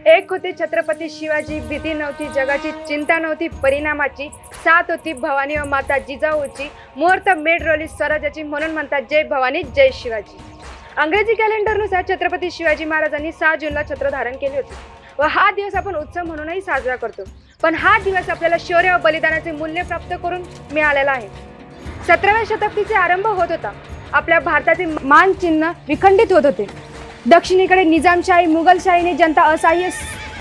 एक होती छत्रपती शिवाजी, भीती नव्हती जगाची, चिंता नव्हती परिणामाची, साथ होती भवानी व माता जिजाऊची, मुहूर्त मेढ रोली स्वराज्याची, म्हणून म्हणतात जय भवानी जय शिवाजी. अंग्रेजी कॅलेंडरनुसार छत्रपती शिवाजी महाराजांनी 6 जूनला छत्र धारण केले होते व हा दिवस आपण उत्सव म्हणूनही साजरा करतो. पण हा दिवस आपल्याला शौर्य व बलिदानाचे मूल्य प्राप्त करून मिळालेला आहे. 17व्या शताब्दीचे आरंभ होत होता. आपल्या भारताचे मानचिन्ह विखंडित होत होते. दक्षिणेकडे निजामशाही, मुघलशाहीने जनता असहाय्य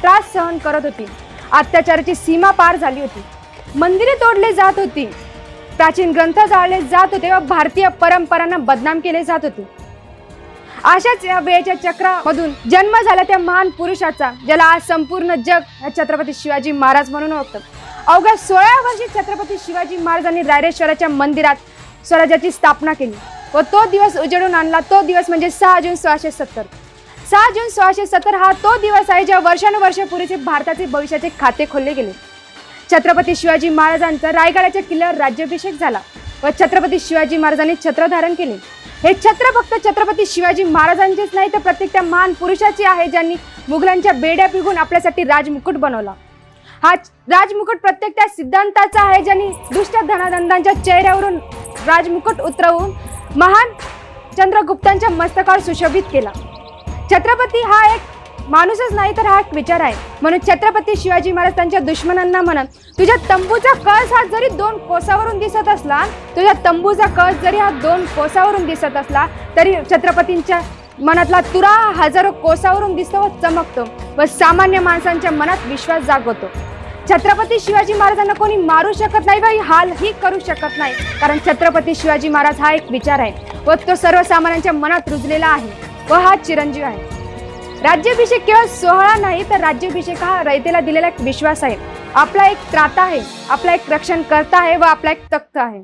त्रास सहन करत होती. अत्याचाराची सीमा पार झाली होती. मंदिरे तोडले जात होती, प्राचीन ग्रंथ जाळले जात होते व भारतीय परंपरांना बदनाम केले जात होते. अशाच या वेळेच्या चक्रामधून जन्म झाला त्या महान पुरुषाचा, ज्याला आज संपूर्ण जग या छत्रपती शिवाजी महाराज म्हणून ओळखतं. अवघ्या 16 वर्षी छत्रपती शिवाजी महाराजांनी रायरेश्वराच्या मंदिरात स्वराज्याची स्थापना केली व तो दिवस उजेडून आणला. तो दिवस म्हणजे 6 जून 1670. 6 जून 1670 हा तो दिवस आहे जेव्हा वर्षानुवर्षापूर्वीचे भारताचे भविष्याचे खाते खोलले गेले. छत्रपती शिवाजी महाराजांचा रायगडाच्या किल्ल्यावर राज्याभिषेक झाला व छत्रपती शिवाजी महाराजांनी छत्र धारण केले. हे छत्र फक्त छत्रपती शिवाजी महाराजांचेच नाही तर प्रत्येक त्या महान पुरुषाचे आहे, ज्यांनी मुघलांच्या बेड्या पिघून आपल्यासाठी राजमुकुट बनवला. हा राजमुकुट प्रत्येक त्या सिद्धांताचा आहे, ज्यांनी दुष्ट धनादंडांच्या चेहऱ्यावरून राजमुकुट उतरवून महान चंद्रगुप्तांच्या मस्तकावर सुशोभित केला. छत्रपती हा एक माणूसच नाही तर हा एक विचार आहे. म्हणून छत्रपती शिवाजी महाराज त्यांच्या दुश्मनांना म्हणत, तुझ्या तंबूचा कळस हा जरी 2 कोसावरून दिसत असला, तुझ्या तंबूचा कळस जरी हा 2 कोसावरून दिसत असला तरी छत्रपतींच्या मनातला तुरा हजारो कोसावरून दिसतो व चमकतो व सामान्य माणसांच्या मनात विश्वास जागवतो. छत्रपती शिवाजी महाराजांना कोणी मारू शकत नाही व हालही करू शकत नाही, कारण छत्रपती शिवाजी महाराज हा एक विचार आहे व तो सर्वसामान्यांच्या मनात रुजलेला आहे व हा चिरंजीव आहे. राज्याभिषेक केवळ सोहळा नाही तर राज्याभिषेक हा रयतेला दिलेला एक विश्वास आहे. आपला एक त्राता आहे, आपला एक रक्षणकर्ता आहे व आपला एक तख्त आहे.